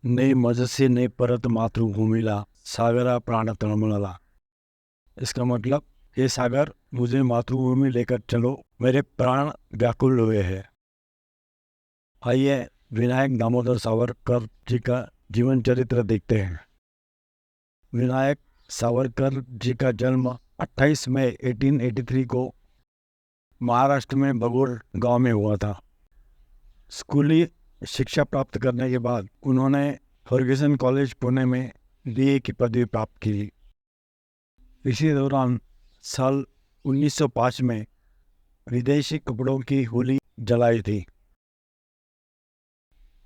ने मजसी ने परत मातृभूमिला सागरा प्राण तळमळला। इसका मतलब, हे सागर, मुझे मातृभूमि लेकर चलो, मेरे प्राण व्याकुल हुए हैं। आइए विनायक दामोदर सावरकर जी का जीवन चरित्र देखते हैं। विनायक सावरकर जी का जन्म 28 मई 1883 को महाराष्ट्र में बगोल गांव में हुआ था। स्कूली शिक्षा प्राप्त करने के बाद उन्होंने फर्ग्यूसन कॉलेज पुणे में बीए की पदवी प्राप्त की। इसी दौरान साल 1905 में विदेशी कपड़ों की होली जलाई थी।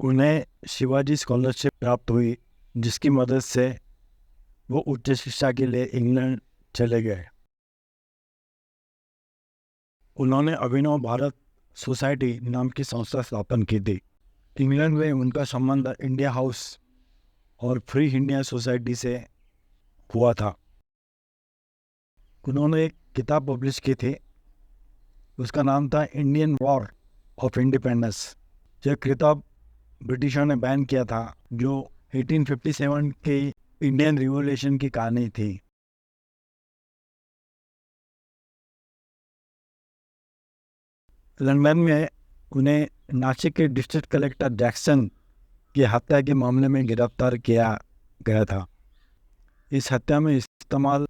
उन्हें शिवाजी स्कॉलरशिप प्राप्त हुई, जिसकी मदद से वो उच्च शिक्षा के लिए इंग्लैंड चले गए। उन्होंने अभिनव भारत सोसाइटी नाम की संस्था स्थापन की थी। इंग्लैंड में उनका संबंध इंडिया हाउस और फ्री इंडिया सोसाइटी से हुआ था। उन्होंने एक किताब पब्लिश की थी, उसका नाम था इंडियन वॉर ऑफ इंडिपेंडेंस। यह किताब ब्रिटिशों ने बैन किया था, जो 1857 के इंडियन रिवॉल्यूशन की कहानी थी। लंदन में उन्हें नासिक के डिस्ट्रिक्ट कलेक्टर जैक्सन की हत्या के मामले में गिरफ्तार किया गया था। इस हत्या में इस्तेमाल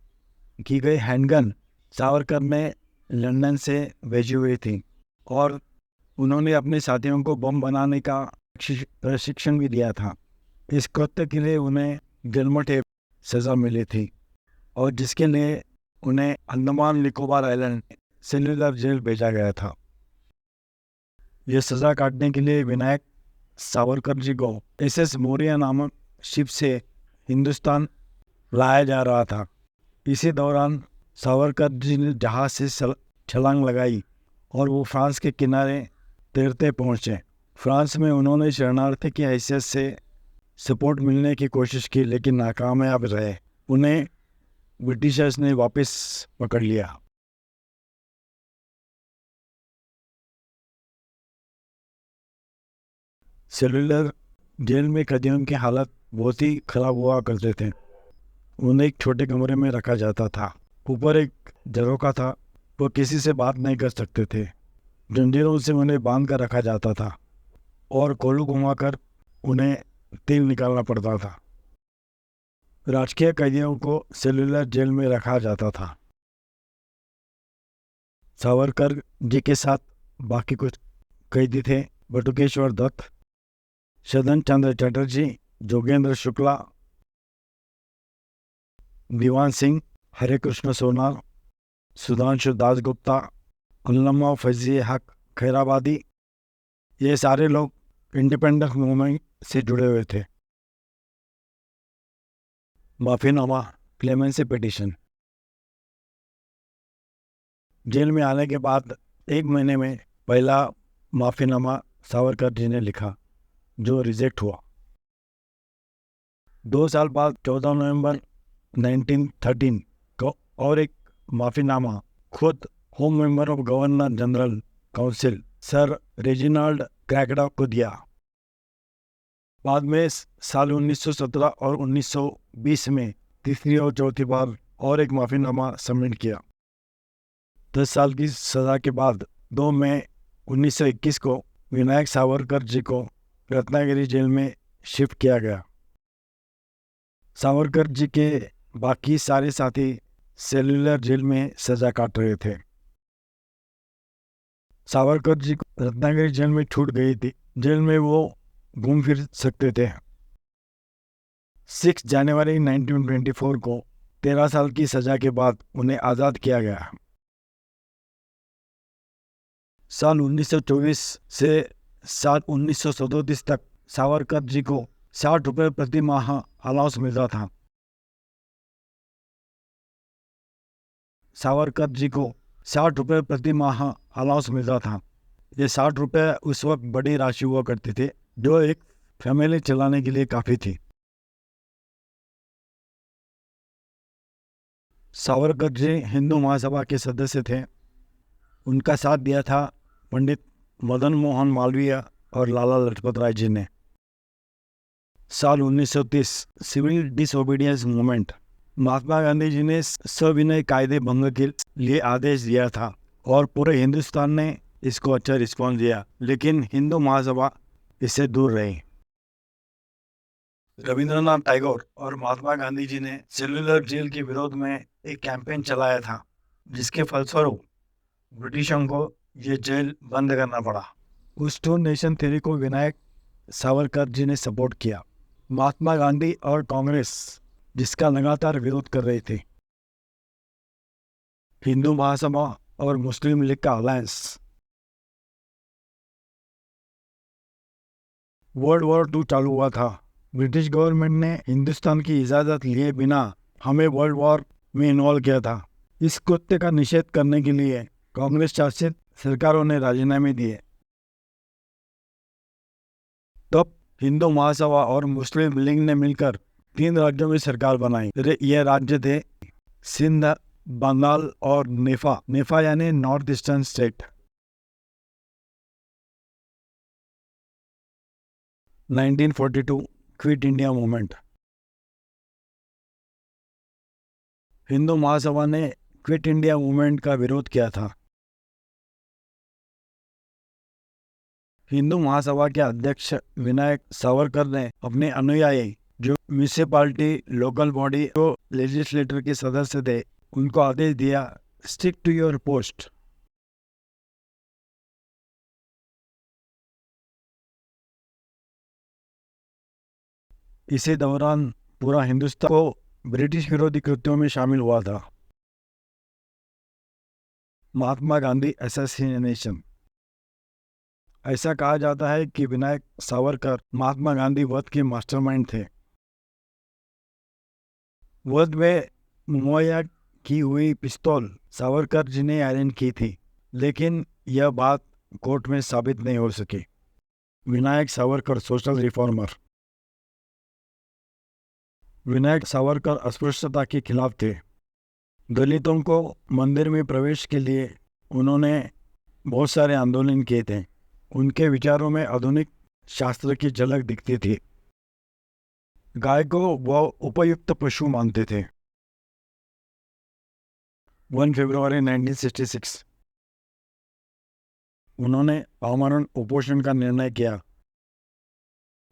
की गई हैंडगन सावरकर ने लंदन से भेजी हुई थी और उन्होंने अपने साथियों को बम बनाने का प्रशिक्षण भी दिया था। इस कृत्य के लिए उन्हें जन्मठेप सज़ा मिली थी और जिसके लिए उन्हें Andaman Nicobar island cellular jail भेजा गया था। यह सज़ा काटने के लिए विनायक सावरकर जी को एसएस मौर्य नामक शिप से हिंदुस्तान लाया जा रहा था। इसी दौरान सावरकर जी ने जहाज से छलांग लगाई और वो फ्रांस के किनारे तैरते पहुंचे। फ्रांस में उन्होंने शरणार्थी की हैसियत से सपोर्ट मिलने की कोशिश की, लेकिन नाकामयाब रहे। उन्हें ब्रिटिशर्स ने वापस पकड़ लिया। सेल्युलर जेल में कैदियों की हालत बहुत ही खराब हुआ करते थे। उन्हें एक छोटे कमरे में रखा जाता था। ऊपर एक झरोखा था, वो किसी से बात नहीं कर सकते थे। जंजीरों से उन्हें बांध कर रखा जाता था और कोलू घुमाकर उन्हें तेल निकालना पड़ता था। राजकीय कैदियों को सेल्युलर जेल में रखा जाता था। सावरकर जी के साथ बाकी कुछ कैदी थे: बटुकेश्वर दत्त, सदन चंद्र चटर्जी, जोगेंद्र शुक्ला, दीवान सिंह, हरे कृष्ण सोनार, सुधांशु दासगुप्ता, अल्लामा फजल हक खैराबादी। ये सारे लोग इंडिपेंडेंस मूवमेंट से जुड़े हुए थे। माफीनामा, क्लेमेंसी पिटीशन। जेल में आने के बाद 1 महीने में पहला माफीनामा सावरकर जी ने लिखा, जो रिजेक्ट हुआ। 2 साल बाद 14 नवंबर 1913 को और एक माफीनामा खुद home member of governor general council sir Reginald Craddock को दिया। बाद में साल 1917 और 1920 में तीसरी और चौथी बार और एक माफीनामा सबमिट किया। 10 साल की सज़ा के बाद 2 मई 1921 को विनायक सावरकर जी को रत्नागिरी जेल में शिफ्ट किया गया। सावरकर जी के बाकी सारे साथी सेल्युलर जेल में सजा काट रहे थे। सावरकर जी को रत्नागिरी जेल में छूट गई थी। जेल में वो घूम फिर सकते थे। 6 जनवरी 1924 को 13 साल की सजा के बाद उन्हें आज़ाद किया गया। साल 1924 से साल 1937 तक सावरकर जी को 60 रुपये प्रति माह अलाउंस मिलता था। सावरकर जी को 60 रुपये प्रति माह अलाउंस मिलता था। ये 60 रुपये उस वक्त बड़ी राशि हुआ करती थी, जो एक फैमिली चलाने के लिए काफ़ी थी। सावरकर जी हिंदू महासभा के सदस्य थे। उनका साथ दिया था पंडित मदन मोहन मालवीय और लाला लाजपत राय जी ने। साल 1930 civil disobedience movement. Mahatma Gandhi ji ने सविनय कायदे भंग के लिए आदेश दिया था और पूरे हिंदुस्तान ने इसको अच्छा रिस्पॉन्स दिया, लेकिन हिंदू महासभा इससे दूर रही। रविंद्रनाथ टैगोर और महात्मा गांधी जी ने सेलुलर जेल के विरोध में एक कैंपेन चलाया था, जिसके फलस्वरूप ब्रिटिशों को ये जेल बंद करना पड़ा। उस टू नेशन थ्योरी को विनायक सावरकर जी ने सपोर्ट किया। महात्मा गांधी और कांग्रेस जिसका लगातार विरोध कर रहे थे। हिंदू महासभा और मुस्लिम लीग का अलायंस। वर्ल्ड वॉर 2 चालू हुआ था। ब्रिटिश गवर्नमेंट ने हिंदुस्तान की इजाज़त लिए बिना हमें वर्ल्ड वॉर में इन्वॉल्व किया था। इस कृत्य का निषेध करने के लिए कांग्रेस शासित सरकारों ने राजीनामे दिए। तब हिंदू महासभा और मुस्लिम लीग ने मिलकर 3 राज्यों में सरकार बनाई। ये राज्य थे सिंध, बंगाल और नेफा। नेफा यानी north eastern state. 1942 quit India movement. Hindu Mahasabha ने क्विट इंडिया मूवमेंट का विरोध किया था। हिंदू महासभा के अध्यक्ष विनायक सावरकर ने अपने अनुयायी जो म्यूनिसिपैलिटी, लोकल बॉडी और लेजिस्लेटर के सदस्य थे, उनको आदेश दिया, स्टिक टू योर पोस्ट। इसी दौरान पूरा हिंदुस्तान को ब्रिटिश विरोधी कृत्यों में शामिल हुआ था। महात्मा गांधी असैसिनेशन। ऐसा कहा जाता है कि विनायक सावरकर महात्मा गांधी वध के मास्टरमाइंड थे। वध में मुहैया की हुई पिस्तौल सावरकर जी ने अरेंज की थी, लेकिन यह बात कोर्ट में साबित नहीं हो सकी। Vinayak Savarkar social reformer. विनायक सावरकर अस्पृश्यता के खिलाफ थे। दलितों को मंदिर में प्रवेश के लिए उन्होंने बहुत सारे आंदोलन किए थे। उनके विचारों में आधुनिक शास्त्र की झलक दिखती थी। गाय को वह उपयुक्त पशु मानते थे। 1 फरवरी 1966 उन्होंने आमरण उपोषण का निर्णय किया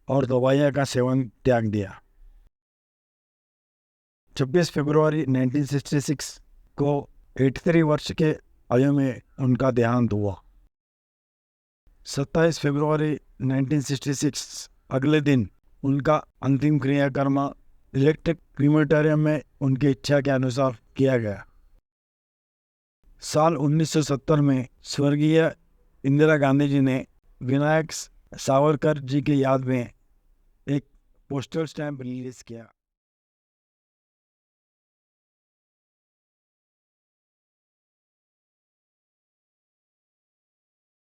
और दवाइयाँ का सेवन त्याग दिया। 26 फरवरी 1966 को 83 वर्ष के आयु में उनका देहांत हुआ। 27 फरवरी 1966 अगले दिन उनका अंतिम क्रियाकर्म इलेक्ट्रिक क्रीमेटोरियम में उनकी इच्छा के अनुसार किया गया। साल 1970 में स्वर्गीय इंदिरा गांधी जी ने विनायक सावरकर जी की याद में एक पोस्टल स्टैम्प रिलीज किया।